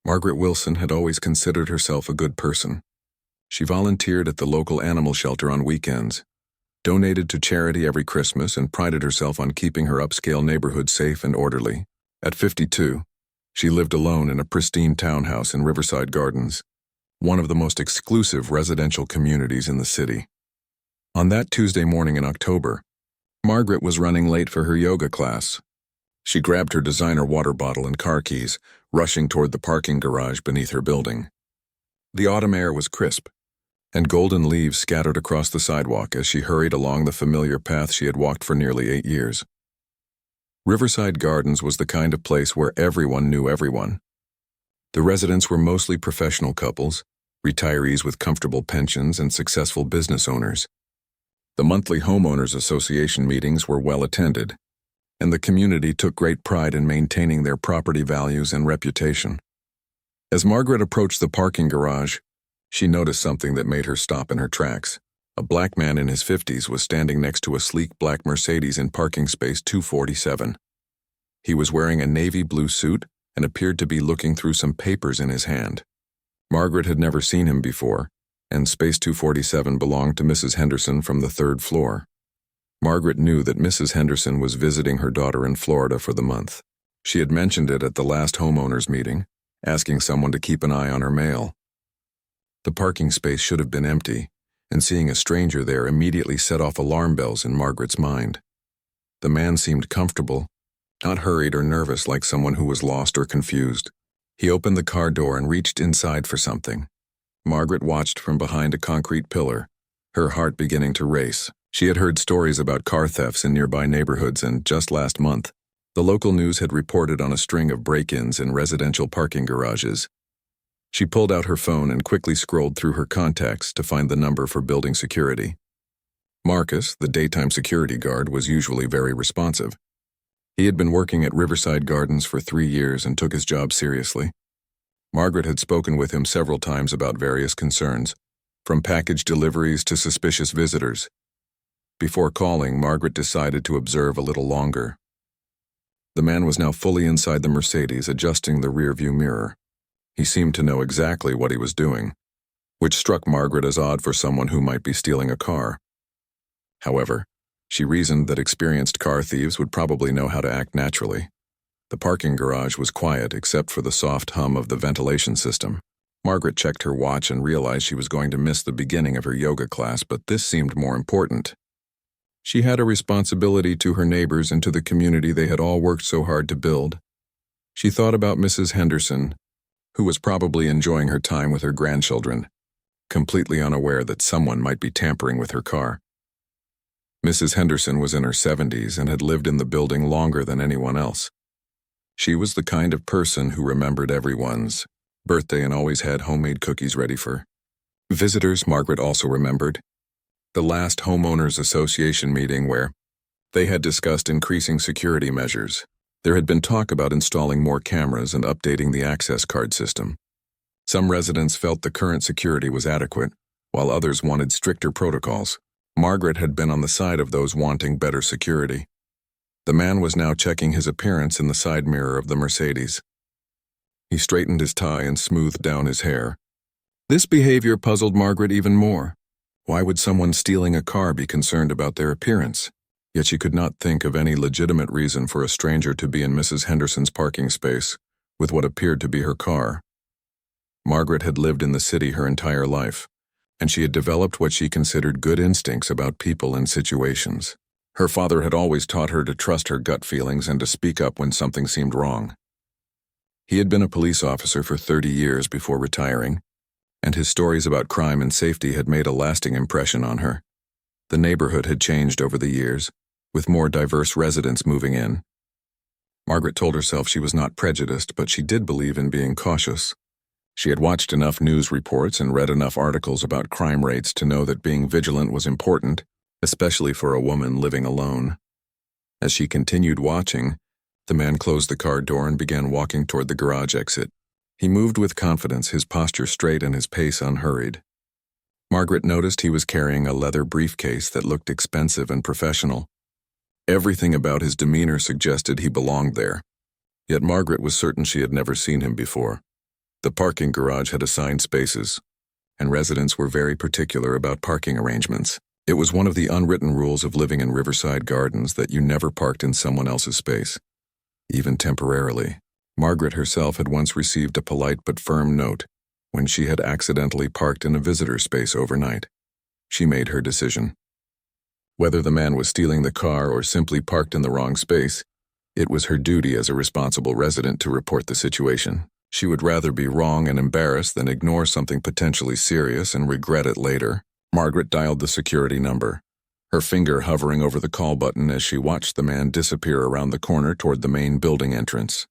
Margaret Wilson had always considered herself a good person. She volunteered at the local animal shelter on weekends, donated to charity every Christmas, and prided herself on keeping her upscale neighborhood safe and orderly. At 52, she lived alone in a pristine townhouse in Riverside Gardens, one of the most exclusive residential communities in the city. On that Tuesday morning in October, Margaret was running late for her yoga class. She grabbed her designer water bottle and car keys, rushing toward the parking garage beneath her building. The autumn air was crisp, and golden leaves scattered across the sidewalk as she hurried along the familiar path she had walked for nearly 8 years. Riverside Gardens was the kind of place where everyone knew everyone. The residents were mostly professional couples, retirees with comfortable pensions, and successful business owners. The monthly homeowners association meetings were well attended, and the community took great pride in maintaining their property values and reputation. As Margaret approached the parking garage, she noticed something that made her stop in her tracks. A black man in his 50s was standing next to a sleek black Mercedes in parking space 247. He was wearing a navy blue suit and appeared to be looking through some papers in his hand. Margaret had never seen him before, and space 247 belonged to Mrs. Henderson from the 3rd floor. Margaret knew that Mrs. Henderson was visiting her daughter in Florida for the month. She had mentioned it at the last homeowners meeting, asking someone to keep an eye on her mail. The parking space should have been empty, and seeing a stranger there immediately set off alarm bells in Margaret's mind. The man seemed comfortable, not hurried or nervous like someone who was lost or confused. He opened the car door and reached inside for something. Margaret watched from behind a concrete pillar, her heart beginning to race. She had heard stories about car thefts in nearby neighborhoods, and just last month, the local news had reported on a string of break-ins in residential parking garages. She pulled out her phone and quickly scrolled through her contacts to find the number for building security. Marcus, the daytime security guard, was usually very responsive. He had been working at Riverside Gardens for 3 years and took his job seriously. Margaret had spoken with him several times about various concerns, from package deliveries to suspicious visitors. Before calling, Margaret decided to observe a little longer. The man was now fully inside the Mercedes, adjusting the rearview mirror. He seemed to know exactly what he was doing, which struck Margaret as odd for someone who might be stealing a car. However, she reasoned that experienced car thieves would probably know how to act naturally. The parking garage was quiet except for the soft hum of the ventilation system. Margaret checked her watch and realized she was going to miss the beginning of her yoga class, but this seemed more important. She had a responsibility to her neighbors and to the community they had all worked so hard to build. She thought about Mrs. Henderson, who was probably enjoying her time with her grandchildren, completely unaware that someone might be tampering with her car. Mrs. Henderson was in her 70s and had lived in the building longer than anyone else. She was the kind of person who remembered everyone's birthday and always had homemade cookies ready for visitors. Margaret also remembered the last homeowners association meeting where they had discussed increasing security measures. There had been talk about installing more cameras and updating the access card system. Some residents felt the current security was adequate, while others wanted stricter protocols. Margaret had been on the side of those wanting better security. The man was now checking his appearance in the side mirror of the Mercedes. He straightened his tie and smoothed down his hair. This behavior puzzled Margaret even more. Why would someone stealing a car be concerned about their appearance? Yet she could not think of any legitimate reason for a stranger to be in Mrs. Henderson's parking space with what appeared to be her car. Margaret had lived in the city her entire life, and she had developed what she considered good instincts about people and situations. Her father had always taught her to trust her gut feelings and to speak up when something seemed wrong. He had been a police officer for 30 years before retiring, and his stories about crime and safety had made a lasting impression on her. The neighborhood had changed over the years, with more diverse residents moving in. Margaret told herself she was not prejudiced, but she did believe in being cautious. She had watched enough news reports and read enough articles about crime rates to know that being vigilant was important, especially for a woman living alone. As she continued watching, the man closed the car door and began walking toward the garage exit. He moved with confidence, his posture straight and his pace unhurried. Margaret noticed he was carrying a leather briefcase that looked expensive and professional. Everything about his demeanor suggested he belonged there, yet Margaret was certain she had never seen him before. The parking garage had assigned spaces, and residents were very particular about parking arrangements. It was one of the unwritten rules of living in Riverside Gardens that you never parked in someone else's space, even temporarily. Margaret herself had once received a polite but firm note when she had accidentally parked in a visitor space overnight. She made her decision. Whether the man was stealing the car or simply parked in the wrong space, it was her duty as a responsible resident to report the situation. She would rather be wrong and embarrassed than ignore something potentially serious and regret it later. Margaret dialed the security number, her finger hovering over the call button as she watched the man disappear around the corner toward the main building entrance.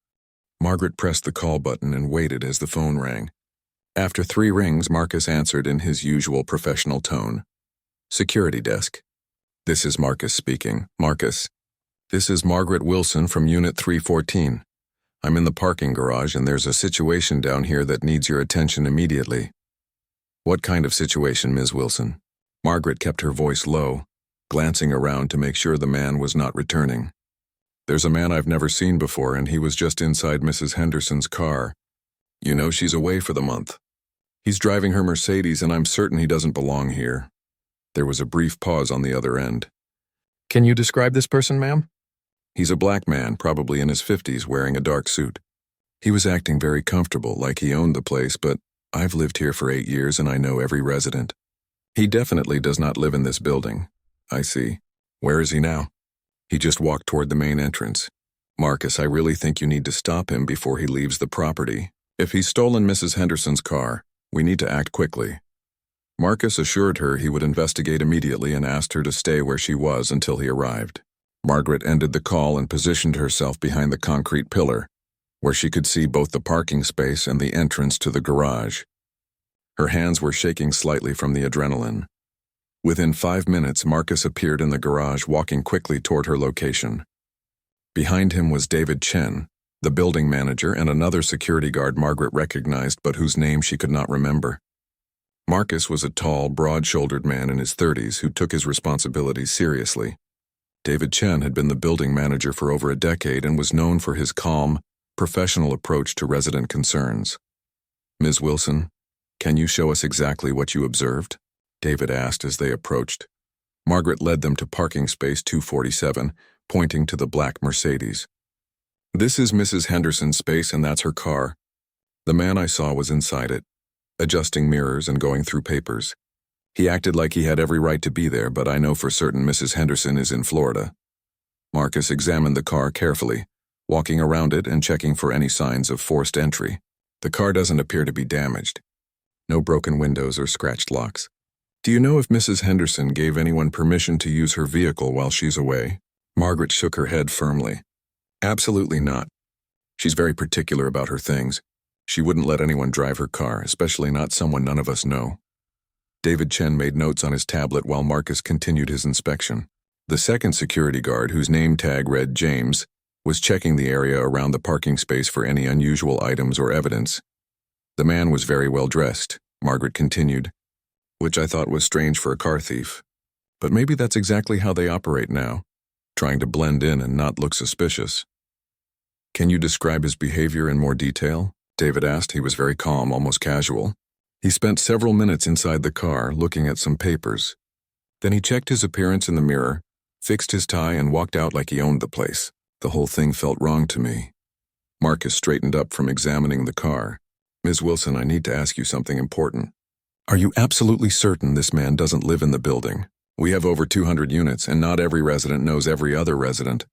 Margaret pressed the call button and waited as the phone rang. After 3 rings, Marcus answered in his usual professional tone. Security desk. This is Marcus speaking. Marcus, this is Margaret Wilson from Unit 314. I'm in the parking garage and there's a situation down here that needs your attention immediately. What kind of situation, Ms. Wilson? Margaret kept her voice low, glancing around to make sure the man was not returning. There's a man I've never seen before and he was just inside Mrs. Henderson's car. You know she's away for the month. He's driving her Mercedes and I'm certain he doesn't belong here. There was a brief pause on the other end. Can you describe this person, ma'am? He's a black man, probably in his 50s, wearing a dark suit. He was acting very comfortable, like he owned the place, but I've lived here for 8 years and I know every resident. He definitely does not live in this building. I see. Where is he now? He just walked toward the main entrance. Marcus, I really think you need to stop him before he leaves the property. If he's stolen Mrs. Henderson's car, we need to act quickly. Marcus assured her he would investigate immediately and asked her to stay where she was until he arrived. Margaret ended the call and positioned herself behind the concrete pillar, where she could see both the parking space and the entrance to the garage. Her hands were shaking slightly from the adrenaline. Within 5 minutes, Marcus appeared in the garage, walking quickly toward her location. Behind him was David Chen, the building manager, and another security guard Margaret recognized but whose name she could not remember. Marcus was a tall, broad-shouldered man in his 30s who took his responsibilities seriously. David Chen had been the building manager for over a decade and was known for his calm, professional approach to resident concerns. Ms. Wilson, can you show us exactly what you observed? David asked as they approached. Margaret led them to parking space 247, pointing to the black Mercedes. This is Mrs. Henderson's space and that's her car. The man I saw was inside it, adjusting mirrors and going through papers. He acted like he had every right to be there, but I know for certain Mrs. Henderson is in Florida. Marcus examined the car carefully, walking around it and checking for any signs of forced entry. The car doesn't appear to be damaged. No broken windows or scratched locks. Do you know if Mrs. Henderson gave anyone permission to use her vehicle while she's away? Margaret shook her head firmly. Absolutely not. She's very particular about her things. She wouldn't let anyone drive her car, especially not someone none of us know. David Chen made notes on his tablet while Marcus continued his inspection. The second security guard, whose name tag read James, was checking the area around the parking space for any unusual items or evidence. The man was very well dressed, Margaret continued, which I thought was strange for a car thief. But maybe that's exactly how they operate now, trying to blend in and not look suspicious. Can you describe his behavior in more detail? David asked. He was very calm, almost casual. He spent several minutes inside the car, looking at some papers. Then he checked his appearance in the mirror, fixed his tie, and walked out like he owned the place. The whole thing felt wrong to me. Marcus straightened up from examining the car. Ms. Wilson, I need to ask you something important. Are you absolutely certain this man doesn't live in the building? We have over 200 units, and not every resident knows every other resident.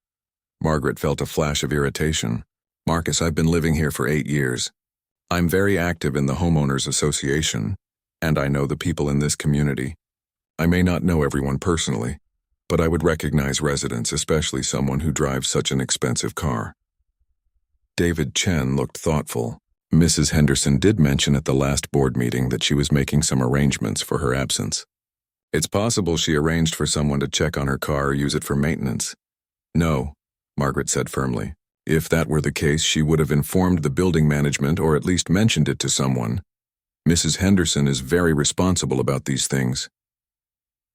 Margaret felt a flash of irritation. Marcus, I've been living here for 8 years. I'm very active in the homeowners association, and I know the people in this community. I may not know everyone personally, but I would recognize residents, especially someone who drives such an expensive car. David Chen looked thoughtful. Mrs. Henderson did mention at the last board meeting that she was making some arrangements for her absence. It's possible she arranged for someone to check on her car or use it for maintenance. No, Margaret said firmly. If that were the case, she would have informed the building management or at least mentioned it to someone. Mrs. Henderson is very responsible about these things.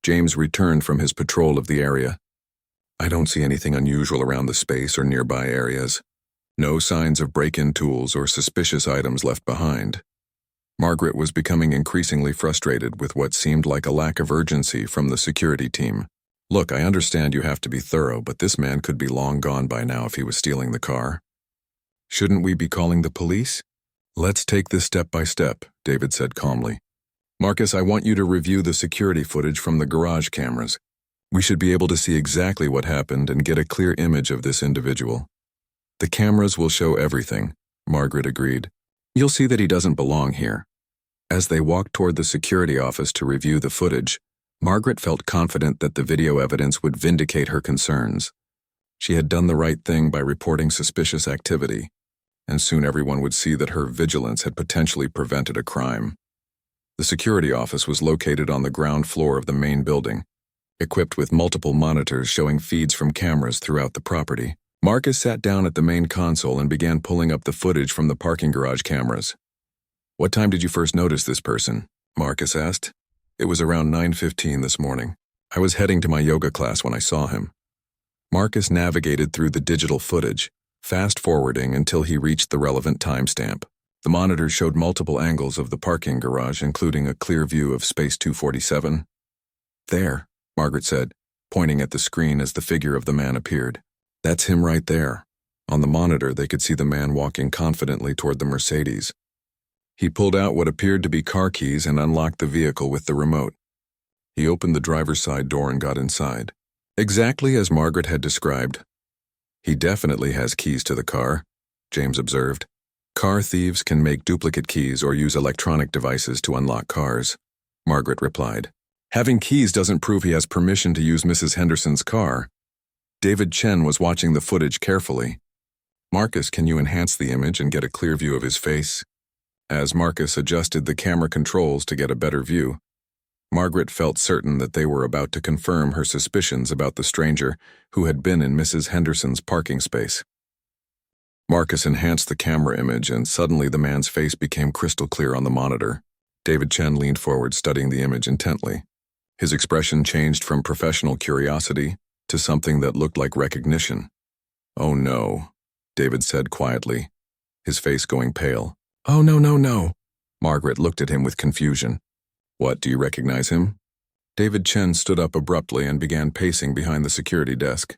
James returned from his patrol of the area. I don't see anything unusual around the space or nearby areas. No signs of break-in tools or suspicious items left behind. Margaret was becoming increasingly frustrated with what seemed like a lack of urgency from the security team. Look, I understand you have to be thorough, but this man could be long gone by now if he was stealing the car. Shouldn't we be calling the police? Let's take this step by step, David said calmly. Marcus, I want you to review the security footage from the garage cameras. We should be able to see exactly what happened and get a clear image of this individual. The cameras will show everything, Margaret agreed. You'll see that he doesn't belong here. As they walked toward the security office to review the footage, Margaret felt confident that the video evidence would vindicate her concerns. She had done the right thing by reporting suspicious activity, and soon everyone would see that her vigilance had potentially prevented a crime. The security office was located on the ground floor of the main building, equipped with multiple monitors showing feeds from cameras throughout the property. Marcus sat down at the main console and began pulling up the footage from the parking garage cameras. What time did you first notice this person? Marcus asked. It was around 9:15 this morning. I was heading to my yoga class when I saw him. Marcus navigated through the digital footage, fast-forwarding until he reached the relevant timestamp. The monitors showed multiple angles of the parking garage, including a clear view of Space 247. There, Margaret said, pointing at the screen as the figure of the man appeared. That's him right there. On the monitor, they could see the man walking confidently toward the Mercedes. He pulled out what appeared to be car keys and unlocked the vehicle with the remote. He opened the driver's side door and got inside. Exactly as Margaret had described. He definitely has keys to the car, James observed. Car thieves can make duplicate keys or use electronic devices to unlock cars, Margaret replied. Having keys doesn't prove he has permission to use Mrs. Henderson's car. David Chen was watching the footage carefully. Marcus, can you enhance the image and get a clear view of his face? As Marcus adjusted the camera controls to get a better view, Margaret felt certain that they were about to confirm her suspicions about the stranger who had been in Mrs. Henderson's parking space. Marcus enhanced the camera image, and suddenly the man's face became crystal clear on the monitor. David Chen leaned forward, studying the image intently. His expression changed from professional curiosity to something that looked like recognition. Oh no, David said quietly, his face going pale. Oh no. Margaret looked at him with confusion. What, do you recognize him? David Chen stood up abruptly and began pacing behind the security desk.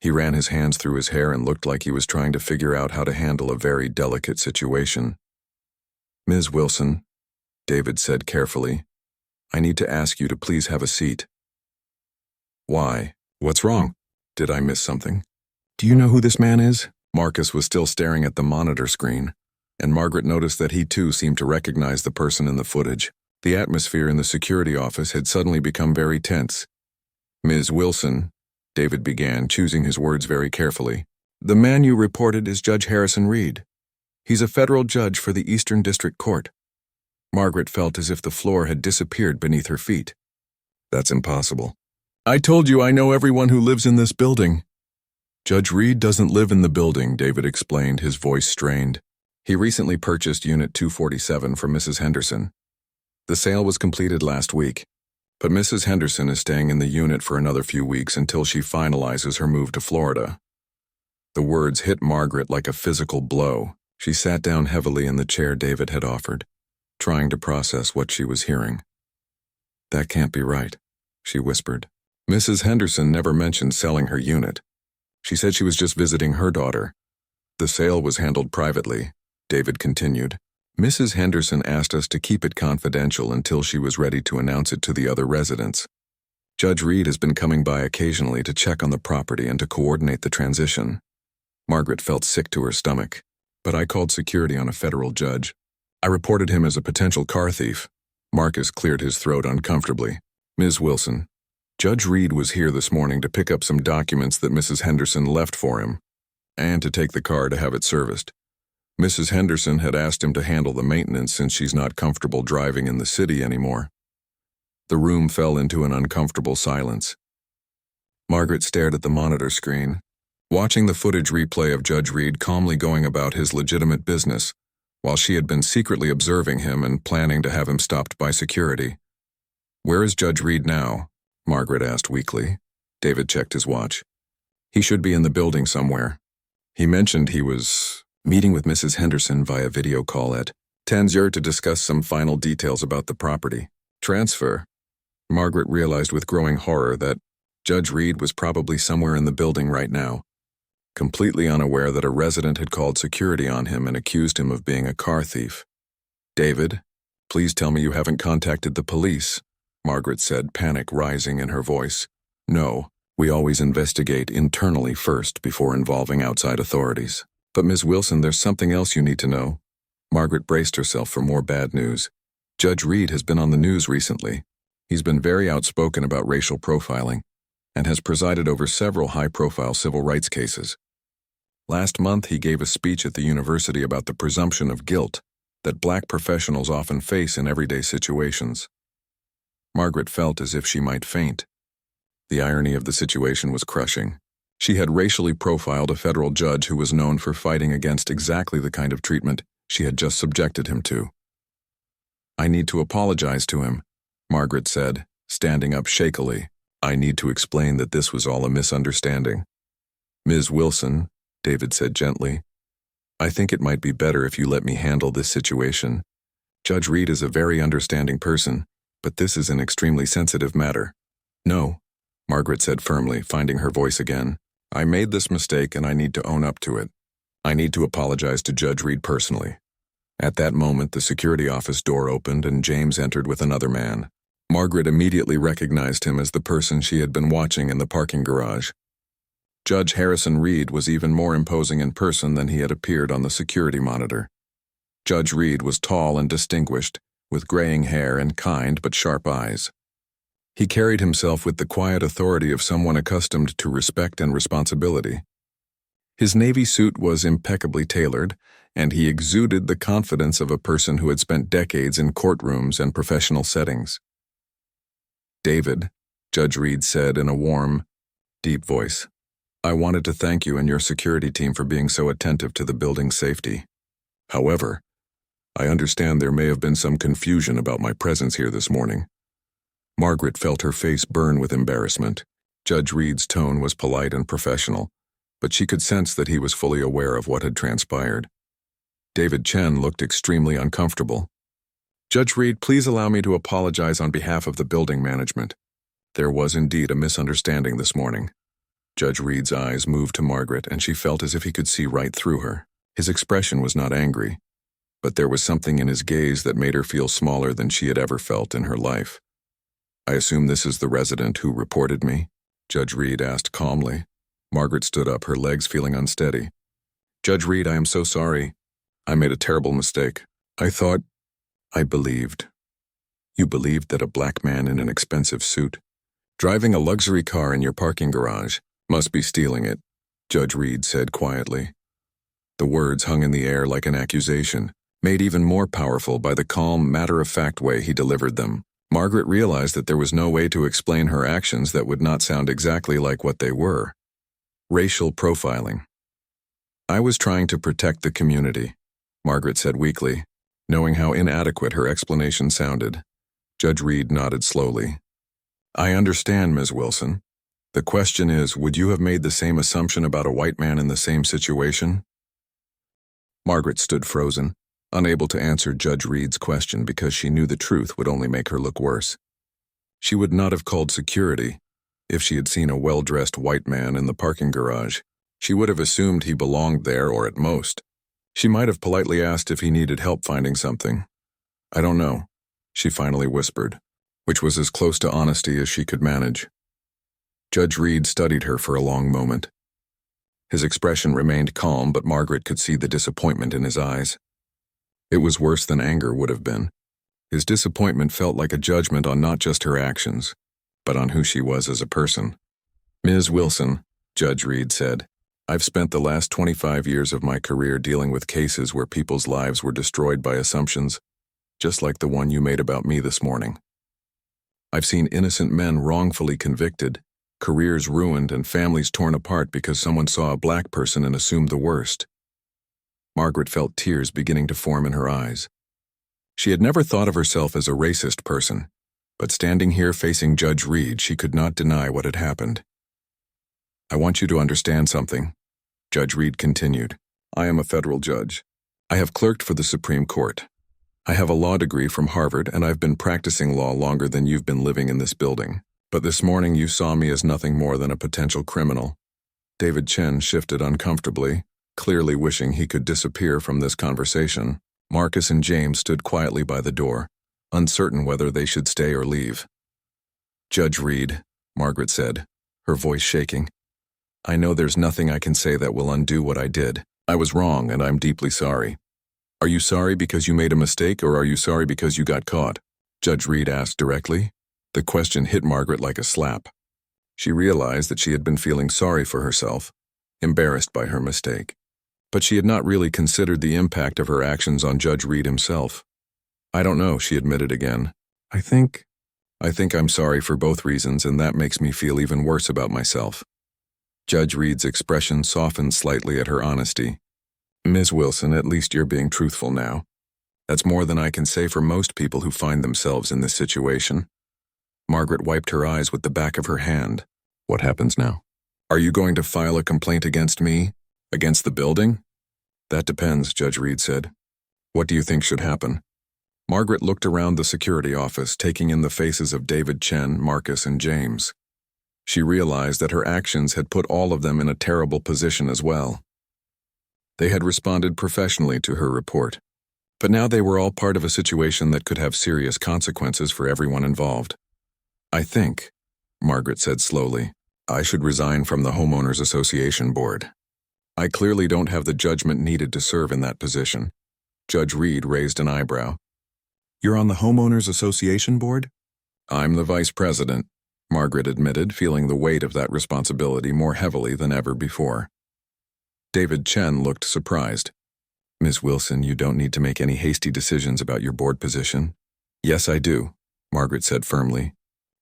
He ran his hands through his hair and looked like he was trying to figure out how to handle a very delicate situation. Ms. Wilson, David said carefully, I need to ask you to please have a seat. Why? What's wrong? Did I miss something? Do you know who this man is? Marcus was still staring at the monitor screen, and Margaret noticed that he too seemed to recognize the person in the footage. The atmosphere in the security office had suddenly become very tense. Ms. Wilson, David began, choosing his words very carefully. The man you reported is Judge Harrison Reed. He's a federal judge for the Eastern District Court. Margaret felt as if the floor had disappeared beneath her feet. That's impossible. I told you I know everyone who lives in this building. Judge Reed doesn't live in the building, David explained, his voice strained. He recently purchased Unit 247 from Mrs. Henderson. The sale was completed last week, but Mrs. Henderson is staying in the unit for another few weeks until she finalizes her move to Florida. The words hit Margaret like a physical blow. She sat down heavily in the chair David had offered, trying to process what she was hearing. That can't be right, she whispered. Mrs. Henderson never mentioned selling her unit. She said she was just visiting her daughter. The sale was handled privately, David continued. Mrs. Henderson asked us to keep it confidential until she was ready to announce it to the other residents. Judge Reed has been coming by occasionally to check on the property and to coordinate the transition. Margaret felt sick to her stomach, but I called security on a federal judge. I reported him as a potential car thief. Marcus cleared his throat uncomfortably. Ms. Wilson, Judge Reed was here this morning to pick up some documents that Mrs. Henderson left for him, and to take the car to have it serviced. Mrs. Henderson had asked him to handle the maintenance since she's not comfortable driving in the city anymore. The room fell into an uncomfortable silence. Margaret stared at the monitor screen, watching the footage replay of Judge Reed calmly going about his legitimate business, while she had been secretly observing him and planning to have him stopped by security. Where is Judge Reed now? Margaret asked weakly. David checked his watch. He should be in the building somewhere. He mentioned he was meeting with Mrs. Henderson via video call at 10:00 to discuss some final details about the property transfer. Margaret realized with growing horror that Judge Reed was probably somewhere in the building right now, completely unaware that a resident had called security on him and accused him of being a car thief. "David, please tell me you haven't contacted the police," Margaret said, panic rising in her voice. "No, we always investigate internally first before involving outside authorities. But Ms. Wilson, there's something else you need to know." Margaret braced herself for more bad news. Judge Reed has been on the news recently. He's been very outspoken about racial profiling and has presided over several high-profile civil rights cases. Last month, he gave a speech at the university about the presumption of guilt that black professionals often face in everyday situations. Margaret felt as if she might faint. The irony of the situation was crushing. She had racially profiled a federal judge who was known for fighting against exactly the kind of treatment she had just subjected him to. "I need to apologize to him," Margaret said, standing up shakily. "I need to explain that this was all a misunderstanding." "Ms. Wilson," David said gently, "I think it might be better if you let me handle this situation. Judge Reed is a very understanding person, but this is an extremely sensitive matter." "No," Margaret said firmly, finding her voice again. "I made this mistake and I need to own up to it. I need to apologize to Judge Reed personally." At that moment, the security office door opened and James entered with another man. Margaret immediately recognized him as the person she had been watching in the parking garage. Judge Harrison Reed was even more imposing in person than he had appeared on the security monitor. Judge Reed was tall and distinguished, with graying hair and kind but sharp eyes. He carried himself with the quiet authority of someone accustomed to respect and responsibility. His navy suit was impeccably tailored, and he exuded the confidence of a person who had spent decades in courtrooms and professional settings. "David," Judge Reed said in a warm, deep voice, "I wanted to thank you and your security team for being so attentive to the building's safety. However, I understand there may have been some confusion about my presence here this morning." Margaret felt her face burn with embarrassment. Judge Reed's tone was polite and professional, but she could sense that he was fully aware of what had transpired. David Chen looked extremely uncomfortable. "Judge Reed, please allow me to apologize on behalf of the building management. There was indeed a misunderstanding this morning." Judge Reed's eyes moved to Margaret, and she felt as if he could see right through her. His expression was not angry, but there was something in his gaze that made her feel smaller than she had ever felt in her life. "I assume this is the resident who reported me?" Judge Reed asked calmly. Margaret stood up, her legs feeling unsteady. "Judge Reed, I am so sorry. I made a terrible mistake. I believed." "You believed that a black man in an expensive suit, driving a luxury car in your parking garage, must be stealing it," Judge Reed said quietly. The words hung in the air like an accusation, made even more powerful by the calm, matter-of-fact way he delivered them. Margaret realized that there was no way to explain her actions that would not sound exactly like what they were. Racial profiling. "I was trying to protect the community," Margaret said weakly, knowing how inadequate her explanation sounded. Judge Reed nodded slowly. "I understand, Ms. Wilson. The question is, would you have made the same assumption about a white man in the same situation?" Margaret stood frozen, unable to answer Judge Reed's question because she knew the truth would only make her look worse. She would not have called security. If she had seen a well-dressed white man in the parking garage, she would have assumed he belonged there, or at most, she might have politely asked if he needed help finding something. "I don't know," she finally whispered, which was as close to honesty as she could manage. Judge Reed studied her for a long moment. His expression remained calm, but Margaret could see the disappointment in his eyes. It was worse than anger would have been. His disappointment felt like a judgment on not just her actions, but on who she was as a person. "Ms. Wilson," Judge Reed said, "I've spent the last 25 years of my career dealing with cases where people's lives were destroyed by assumptions, just like the one you made about me this morning. I've seen innocent men wrongfully convicted, careers ruined, and families torn apart because someone saw a black person and assumed the worst." Margaret felt tears beginning to form in her eyes. She had never thought of herself as a racist person, but standing here facing Judge Reed, she could not deny what had happened. "I want you to understand something. Judge Reed continued. I am a federal judge. I have clerked for the Supreme Court. I have a law degree from Harvard, and I've been practicing law longer than you've been living in this building. But this morning you saw me as nothing more than a potential criminal. David Chen shifted uncomfortably, clearly wishing he could disappear from this conversation. Marcus and James stood quietly by the door, uncertain whether they should stay or leave. Judge Reed, Margaret said, her voice shaking. I know there's nothing I can say that will undo what I did. I was wrong, and I'm deeply sorry. Are you sorry because you made a mistake, or are you sorry because you got caught? Judge Reed asked directly. The question hit Margaret like a slap. She realized that she had been feeling sorry for herself, embarrassed by her mistake. But she had not really considered the impact of her actions on Judge Reed himself. I don't know, she admitted again. I think I'm sorry for both reasons, and that makes me feel even worse about myself. Judge Reed's expression softened slightly at her honesty. Ms. Wilson, at least you're being truthful now. That's more than I can say for most people who find themselves in this situation. Margaret wiped her eyes with the back of her hand. What happens now? Are you going to file a complaint against me? Against the building? That depends, Judge Reed said. What do you think should happen? Margaret looked around the security office, taking in the faces of David Chen, Marcus, and James. She realized that her actions had put all of them in a terrible position as well. They had responded professionally to her report, but now they were all part of a situation that could have serious consequences for everyone involved. I think, Margaret said slowly, I should resign from the Homeowners Association board. I clearly don't have the judgment needed to serve in that position. Judge Reed raised an eyebrow. You're on the Homeowners Association board? I'm the vice president, Margaret admitted, feeling the weight of that responsibility more heavily than ever before. David Chen looked surprised. Ms. Wilson, you don't need to make any hasty decisions about your board position. Yes, I do, Margaret said firmly.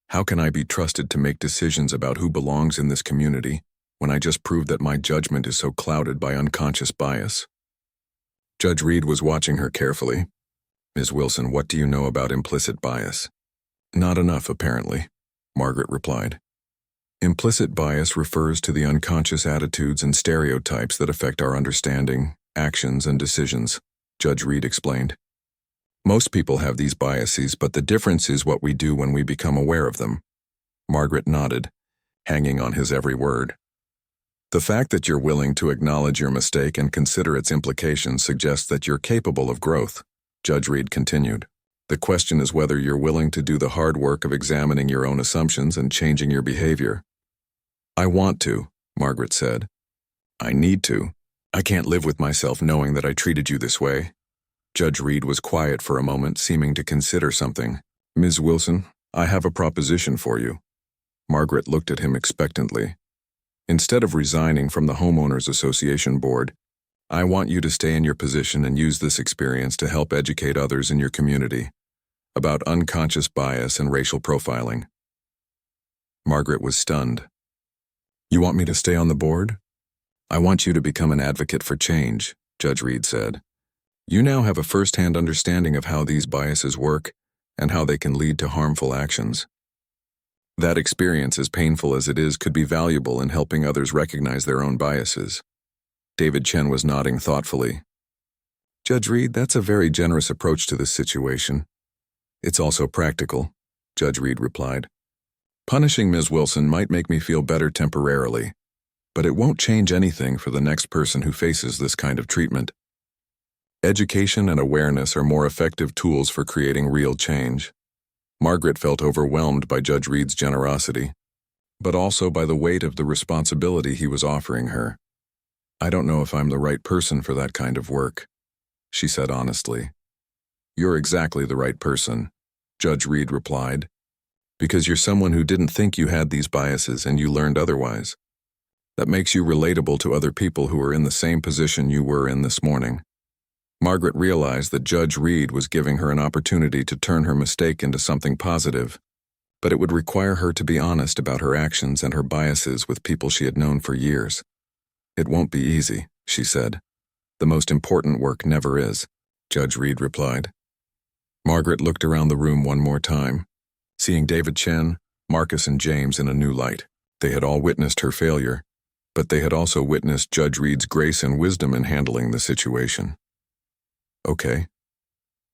How can I be trusted to make decisions about who belongs in this community when I just proved that my judgment is so clouded by unconscious bias? Judge Reed was watching her carefully. Ms. Wilson, what do you know about implicit bias? Not enough, apparently, Margaret replied. Implicit bias refers to the unconscious attitudes and stereotypes that affect our understanding, actions, and decisions, Judge Reed explained. Most people have these biases, but the difference is what we do when we become aware of them. Margaret nodded, hanging on his every word. The fact that you're willing to acknowledge your mistake and consider its implications suggests that you're capable of growth, Judge Reed continued. The question is whether you're willing to do the hard work of examining your own assumptions and changing your behavior. I want to, Margaret said. I need to. I can't live with myself knowing that I treated you this way. Judge Reed was quiet for a moment, seeming to consider something. Ms. Wilson, I have a proposition for you. Margaret looked at him expectantly. Instead of resigning from the Homeowners Association board, I want you to stay in your position and use this experience to help educate others in your community about unconscious bias and racial profiling. Margaret was stunned. You want me to stay on the board? I want you to become an advocate for change, Judge Reed said. You now have a first-hand understanding of how these biases work and how they can lead to harmful actions. That experience, as painful as it is, could be valuable in helping others recognize their own biases. David Chen was nodding thoughtfully. Judge Reed, that's a very generous approach to this situation. It's also practical, Judge Reed replied. Punishing Ms. Wilson might make me feel better temporarily, but it won't change anything for the next person who faces this kind of treatment. Education and awareness are more effective tools for creating real change. Margaret felt overwhelmed by Judge Reed's generosity, but also by the weight of the responsibility he was offering her. I don't know if I'm the right person for that kind of work, she said honestly. You're exactly the right person, Judge Reed replied, because you're someone who didn't think you had these biases and you learned otherwise. That makes you relatable to other people who are in the same position you were in this morning. Margaret realized that Judge Reed was giving her an opportunity to turn her mistake into something positive, but it would require her to be honest about her actions and her biases with people she had known for years. It won't be easy, she said. The most important work never is, Judge Reed replied. Margaret looked around the room one more time, seeing David Chen, Marcus, and James in a new light. They had all witnessed her failure, but they had also witnessed Judge Reed's grace and wisdom in handling the situation. "Okay,"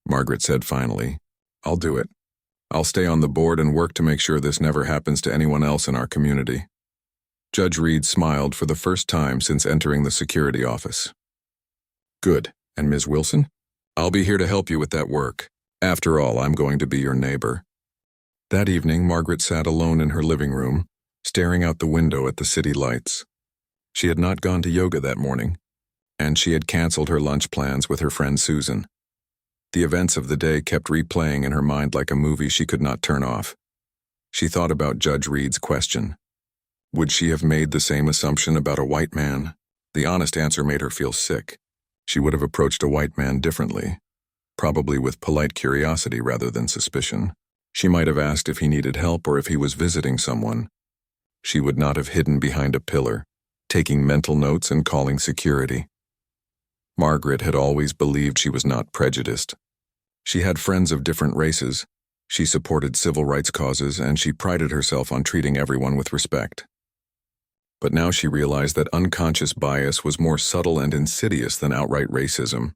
Margaret said finally. "I'll do it. I'll stay on the board and work to make sure this never happens to anyone else in our community." Judge Reed smiled for the first time since entering the security office. "Good. And Ms. Wilson? I'll be here to help you with that work. After all, I'm going to be your neighbor." That evening, Margaret sat alone in her living room, staring out the window at the city lights. She had not gone to yoga that morning, and she had canceled her lunch plans with her friend Susan. The events of the day kept replaying in her mind like a movie she could not turn off. She thought about Judge Reed's question. Would she have made the same assumption about a white man? The honest answer made her feel sick. She would have approached a white man differently, probably with polite curiosity rather than suspicion. She might have asked if he needed help or if he was visiting someone. She would not have hidden behind a pillar, taking mental notes and calling security. Margaret had always believed she was not prejudiced. She had friends of different races. She supported civil rights causes, and she prided herself on treating everyone with respect. But now she realized that unconscious bias was more subtle and insidious than outright racism.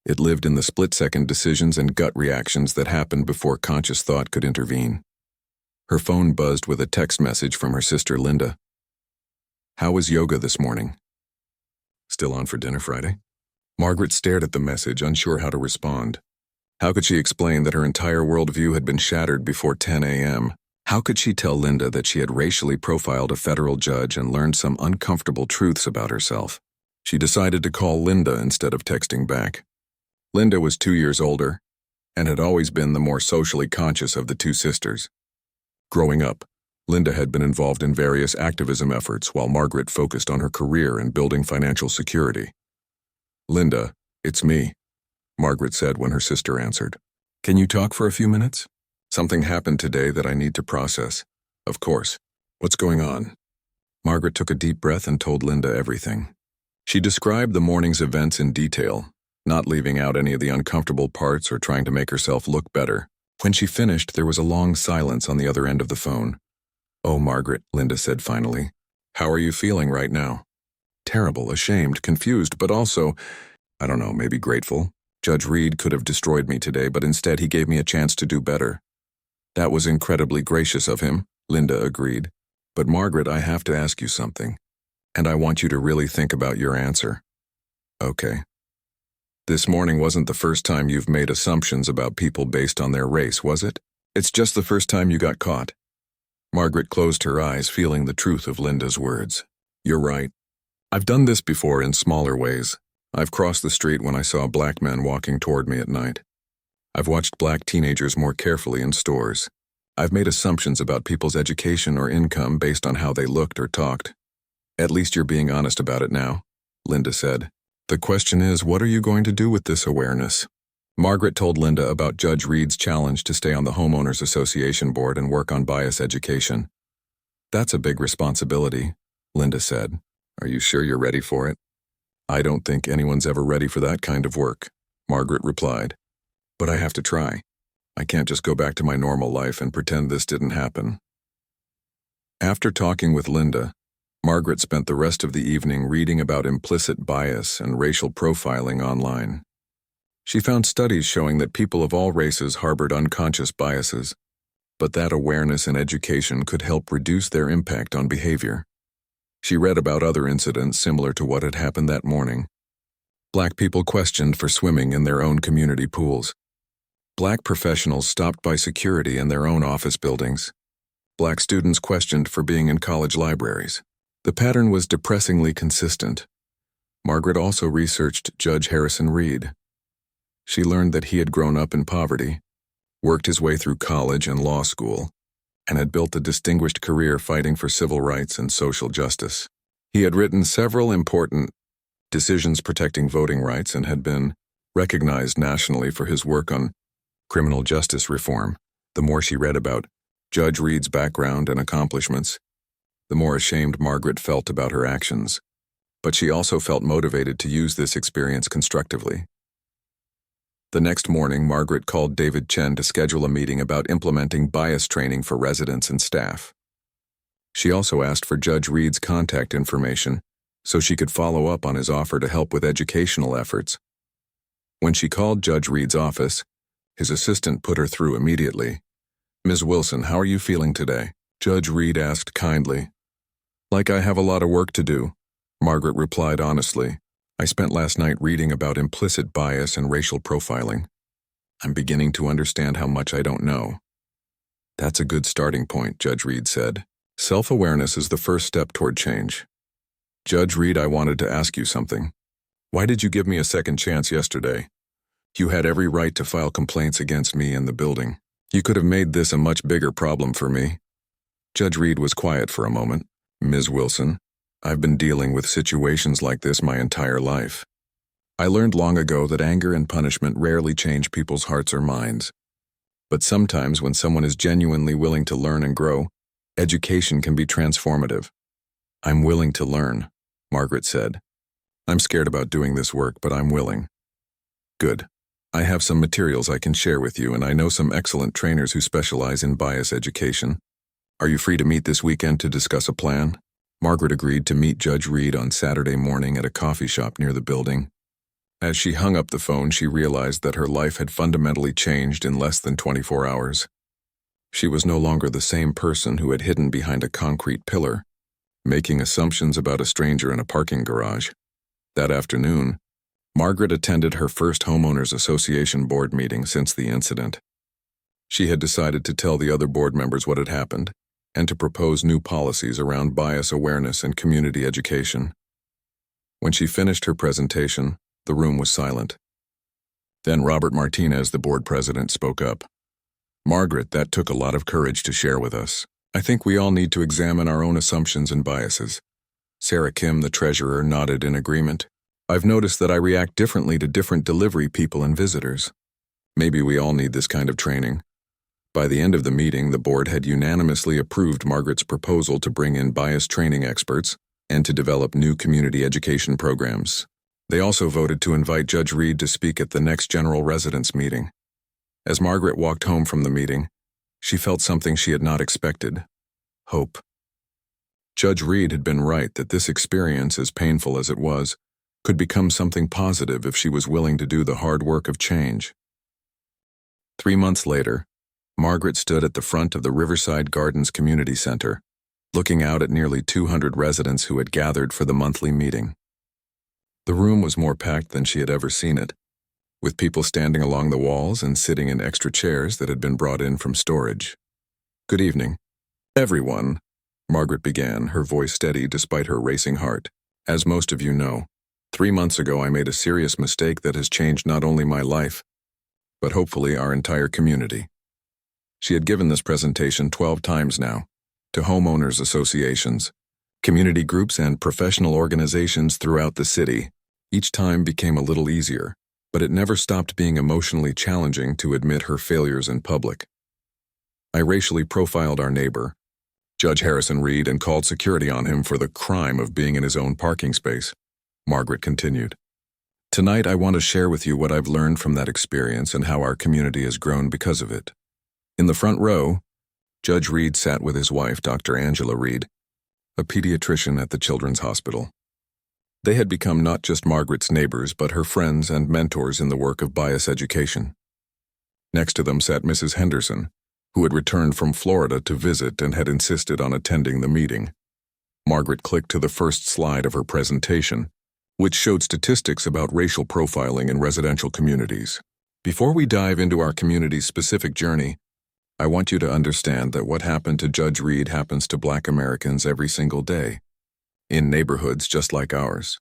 It lived in the split-second decisions and gut reactions that happened before conscious thought could intervene. Her phone buzzed with a text message from her sister Linda. "How was yoga this morning? Still on for dinner Friday?" Margaret stared at the message, unsure how to respond. How could she explain that her entire worldview had been shattered before 10 a.m.? How could she tell Linda that she had racially profiled a federal judge and learned some uncomfortable truths about herself? She decided to call Linda instead of texting back. Linda was 2 years older and had always been the more socially conscious of the two sisters. Growing up, Linda had been involved in various activism efforts while Margaret focused on her career and building financial security. "Linda, it's me," Margaret said when her sister answered. "Can you talk for a few minutes? Something happened today that I need to process." "Of course. What's going on?" Margaret took a deep breath and told Linda everything. She described the morning's events in detail, not leaving out any of the uncomfortable parts or trying to make herself look better. When she finished, there was a long silence on the other end of the phone. "Oh, Margaret," Linda said finally. "How are you feeling right now?" "Terrible, ashamed, confused, but also, I don't know, maybe grateful. Judge Reed could have destroyed me today, but instead he gave me a chance to do better." "That was incredibly gracious of him," Linda agreed. "But Margaret, I have to ask you something, and I want you to really think about your answer." "Okay." "This morning wasn't the first time you've made assumptions about people based on their race, was it? It's just the first time you got caught." Margaret closed her eyes, feeling the truth of Linda's words. "You're right. I've done this before in smaller ways. I've crossed the street when I saw black men walking toward me at night. I've watched black teenagers more carefully in stores. I've made assumptions about people's education or income based on how they looked or talked." "At least you're being honest about it now," Linda said. "The question is, what are you going to do with this awareness?" Margaret told Linda about Judge Reed's challenge to stay on the Homeowners Association board and work on bias education. "That's a big responsibility," Linda said. "Are you sure you're ready for it?" "I don't think anyone's ever ready for that kind of work," Margaret replied. "But I have to try. I can't just go back to my normal life and pretend this didn't happen." After talking with Linda, Margaret spent the rest of the evening reading about implicit bias and racial profiling online. She found studies showing that people of all races harbored unconscious biases, but that awareness and education could help reduce their impact on behavior. She read about other incidents similar to what had happened that morning. Black people questioned for swimming in their own community pools. Black professionals stopped by security in their own office buildings. Black students questioned for being in college libraries. The pattern was depressingly consistent. Margaret also researched Judge Harrison Reed. She learned that he had grown up in poverty, worked his way through college and law school, and had built a distinguished career fighting for civil rights and social justice. He had written several important decisions protecting voting rights and had been recognized nationally for his work on criminal justice reform. The more she read about Judge Reed's background and accomplishments, the more ashamed Margaret felt about her actions. But she also felt motivated to use this experience constructively. The next morning, Margaret called David Chen to schedule a meeting about implementing bias training for residents and staff. She also asked for Judge Reed's contact information so she could follow up on his offer to help with educational efforts. When she called Judge Reed's office, his assistant put her through immediately. "Ms. Wilson, how are you feeling today?" Judge Reed asked kindly. "Like I have a lot of work to do," Margaret replied honestly. "I spent last night reading about implicit bias and racial profiling. I'm beginning to understand how much I don't know." "That's a good starting point," Judge Reed said. "Self-awareness is the first step toward change." "Judge Reed, I wanted to ask you something. Why did you give me a second chance yesterday? You had every right to file complaints against me in the building. You could have made this a much bigger problem for me." Judge Reed was quiet for a moment. "Ms. Wilson, I've been dealing with situations like this my entire life. I learned long ago that anger and punishment rarely change people's hearts or minds. But sometimes when someone is genuinely willing to learn and grow, education can be transformative." "I'm willing to learn," Margaret said. "I'm scared about doing this work, but I'm willing." "Good. I have some materials I can share with you, and I know some excellent trainers who specialize in bias education. Are you free to meet this weekend to discuss a plan?" Margaret agreed to meet Judge Reed on Saturday morning at a coffee shop near the building. As she hung up the phone, she realized that her life had fundamentally changed in less than 24 hours. She was no longer the same person who had hidden behind a concrete pillar, making assumptions about a stranger in a parking garage. That afternoon, Margaret attended her first homeowners association board meeting since the incident. She had decided to tell the other board members what had happened and to propose new policies around bias awareness and community education. When she finished her presentation, the room was silent. Then Robert Martinez, the board president, spoke up. "Margaret, that took a lot of courage to share with us. I think we all need to examine our own assumptions and biases." Sarah Kim, the treasurer, nodded in agreement. "I've noticed that I react differently to different delivery people and visitors. Maybe we all need this kind of training." By the end of the meeting, the board had unanimously approved Margaret's proposal to bring in bias training experts and to develop new community education programs. They also voted to invite Judge Reed to speak at the next general residence meeting. As Margaret walked home from the meeting, she felt something she had not expected: hope. Judge Reed had been right that this experience, as painful as it was, could become something positive if she was willing to do the hard work of change. 3 months later, Margaret stood at the front of the Riverside Gardens Community Center, looking out at nearly 200 residents who had gathered for the monthly meeting. The room was more packed than she had ever seen it, with people standing along the walls and sitting in extra chairs that had been brought in from storage. "Good evening, everyone," Margaret began, her voice steady despite her racing heart. "As most of you know, 3 months ago I made a serious mistake that has changed not only my life, but hopefully our entire community." She had given this presentation 12 times now, to homeowners associations, community groups, and professional organizations throughout the city. Each time became a little easier, but it never stopped being emotionally challenging to admit her failures in public. "I racially profiled our neighbor, Judge Harrison Reed, and called security on him for the crime of being in his own parking space," Margaret continued. "Tonight I want to share with you what I've learned from that experience and how our community has grown because of it." In the front row, Judge Reed sat with his wife, Dr. Angela Reed, a pediatrician at the Children's Hospital. They had become not just Margaret's neighbors, but her friends and mentors in the work of bias education. Next to them sat Mrs. Henderson, who had returned from Florida to visit and had insisted on attending the meeting. Margaret clicked to the first slide of her presentation, which showed statistics about racial profiling in residential communities. "Before we dive into our community's specific journey, I want you to understand that what happened to Judge Reed happens to Black Americans every single day, in neighborhoods just like ours."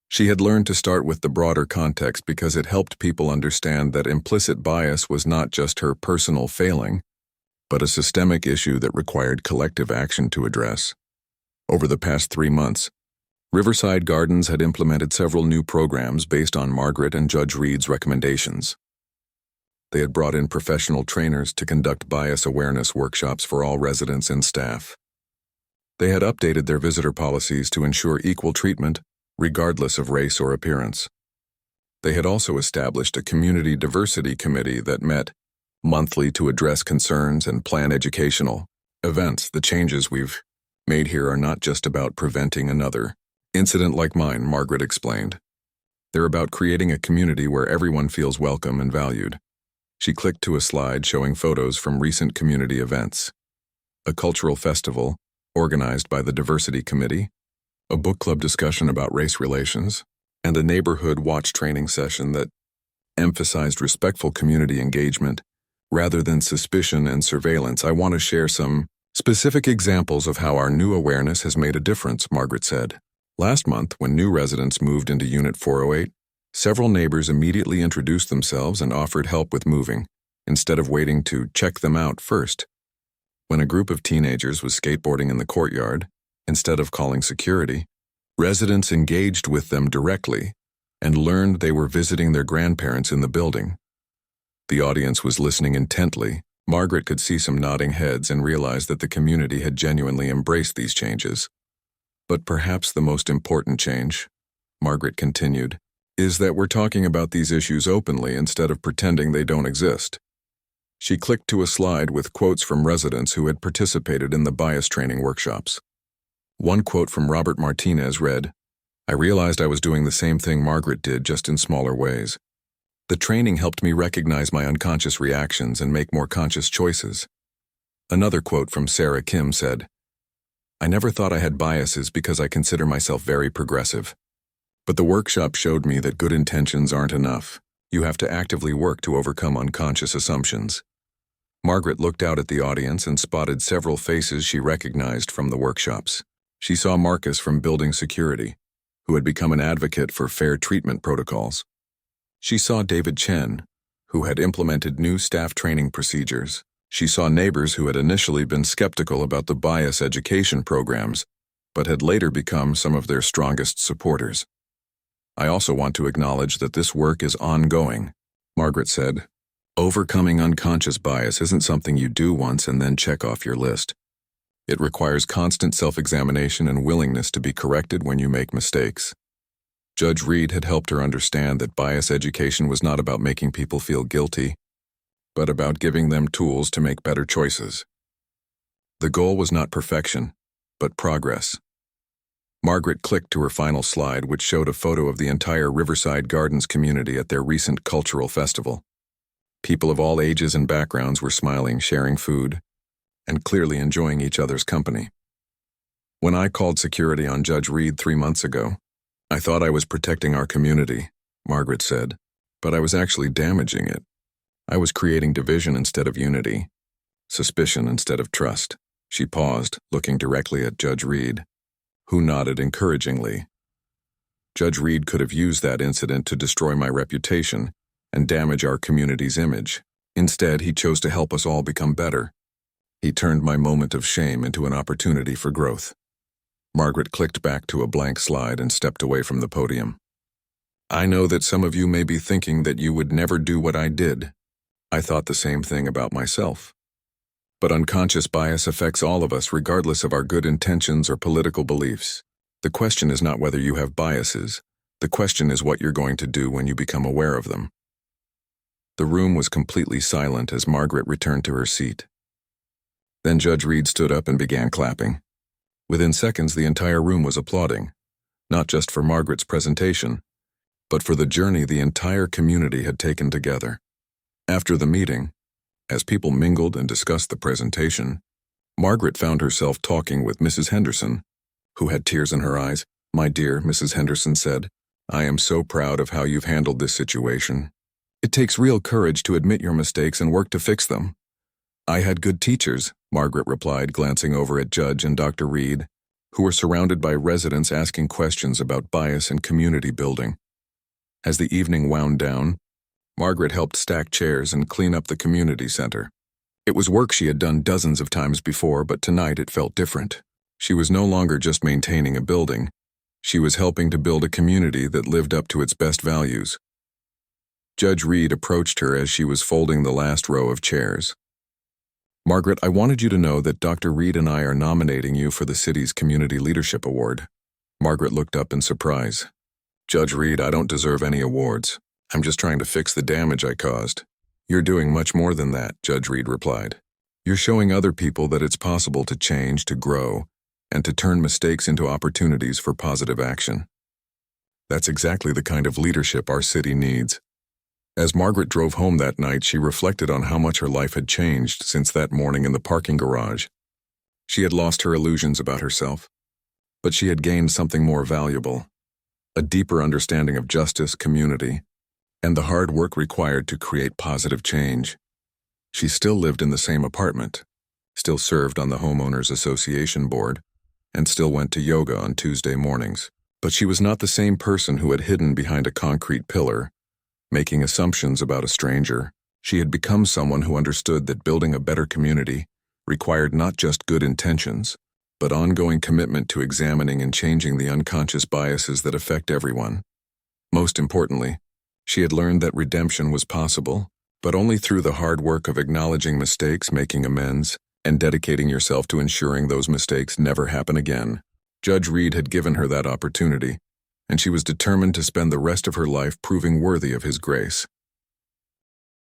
She had learned to start with the broader context because it helped people understand that implicit bias was not just her personal failing, but a systemic issue that required collective action to address. Over the past 3 months, Riverside Gardens had implemented several new programs based on Margaret and Judge Reed's recommendations. They had brought in professional trainers to conduct bias awareness workshops for all residents and staff. They had updated their visitor policies to ensure equal treatment, regardless of race or appearance. They had also established a community diversity committee that met monthly to address concerns and plan educational events. "The changes we've made here are not just about preventing another incident like mine, Margaret explained. They're about creating a community where everyone feels welcome and valued. She clicked to a slide showing photos from recent community events. A cultural festival, organized by the Diversity Committee, a book club discussion about race relations, and a neighborhood watch training session that emphasized respectful community engagement rather than suspicion and surveillance. I want to share some specific examples of how our new awareness has made a difference, Margaret said. Last month, when new residents moved into Unit 408, several neighbors immediately introduced themselves and offered help with moving, instead of waiting to check them out first. When a group of teenagers was skateboarding in the courtyard, instead of calling security, residents engaged with them directly and learned they were visiting their grandparents in the building. The audience was listening intently. Margaret could see some nodding heads and realized that the community had genuinely embraced these changes. But perhaps the most important change, Margaret continued, is that we're talking about these issues openly instead of pretending they don't exist. She clicked to a slide with quotes from residents who had participated in the bias training workshops. One quote from Robert Martinez read, "I realized I was doing the same thing Margaret did, just in smaller ways. The training helped me recognize my unconscious reactions and make more conscious choices." Another quote from Sarah Kim said, "I never thought I had biases because I consider myself very progressive. But the workshop showed me that good intentions aren't enough. You have to actively work to overcome unconscious assumptions." Margaret looked out at the audience and spotted several faces she recognized from the workshops. She saw Marcus from Building Security, who had become an advocate for fair treatment protocols. She saw David Chen, who had implemented new staff training procedures. She saw neighbors who had initially been skeptical about the bias education programs, but had later become some of their strongest supporters. "I also want to acknowledge that this work is ongoing," Margaret said. "Overcoming unconscious bias isn't something you do once and then check off your list. It requires constant self-examination and willingness to be corrected when you make mistakes." Judge Reed had helped her understand that bias education was not about making people feel guilty, but about giving them tools to make better choices. The goal was not perfection, but progress. Margaret clicked to her final slide, which showed a photo of the entire Riverside Gardens community at their recent cultural festival. People of all ages and backgrounds were smiling, sharing food, and clearly enjoying each other's company. "When I called security on Judge Reed 3 months ago, I thought I was protecting our community," Margaret said, "but I was actually damaging it. I was creating division instead of unity, suspicion instead of trust." She paused, looking directly at Judge Reed, who nodded encouragingly. "Judge Reed could have used that incident to destroy my reputation and damage our community's image. Instead, he chose to help us all become better. He turned my moment of shame into an opportunity for growth." Margaret clicked back to a blank slide and stepped away from the podium. "I know that some of you may be thinking that you would never do what I did. I thought the same thing about myself. But unconscious bias affects all of us regardless of our good intentions or political beliefs. The question is not whether you have biases. The question is what you're going to do when you become aware of them." The room was completely silent as Margaret returned to her seat. Then Judge Reed stood up and began clapping. Within seconds, the entire room was applauding, not just for Margaret's presentation, but for the journey the entire community had taken together. After the meeting, as people mingled and discussed the presentation, Margaret found herself talking with Mrs. Henderson, who had tears in her eyes. "My dear," Mrs. Henderson said, "I am so proud of how you've handled this situation. It takes real courage to admit your mistakes and work to fix them." "I had good teachers," Margaret replied, glancing over at Judge and Dr. Reed, who were surrounded by residents asking questions about bias and community building. As the evening wound down, Margaret helped stack chairs and clean up the community center. It was work she had done dozens of times before, but tonight it felt different. She was no longer just maintaining a building. She was helping to build a community that lived up to its best values. Judge Reed approached her as she was folding the last row of chairs. "Margaret, I wanted you to know that Dr. Reed and I are nominating you for the city's Community Leadership Award." Margaret looked up in surprise. "Judge Reed, I don't deserve any awards. I'm just trying to fix the damage I caused." "You're doing much more than that," Judge Reed replied. "You're showing other people that it's possible to change, to grow, and to turn mistakes into opportunities for positive action. That's exactly the kind of leadership our city needs. As Margaret drove home that night, she reflected on how much her life had changed since that morning in the parking garage. She had lost her illusions about herself, but she had gained something more valuable: a deeper understanding of justice, community, and the hard work required to create positive change. She still lived in the same apartment, still served on the Homeowners Association board, and still went to yoga on Tuesday mornings. But she was not the same person who had hidden behind a concrete pillar, making assumptions about a stranger. She had become someone who understood that building a better community required not just good intentions, but ongoing commitment to examining and changing the unconscious biases that affect everyone. Most importantly, she had learned that redemption was possible, but only through the hard work of acknowledging mistakes, making amends, and dedicating yourself to ensuring those mistakes never happen again. Judge Reed had given her that opportunity, and she was determined to spend the rest of her life proving worthy of his grace.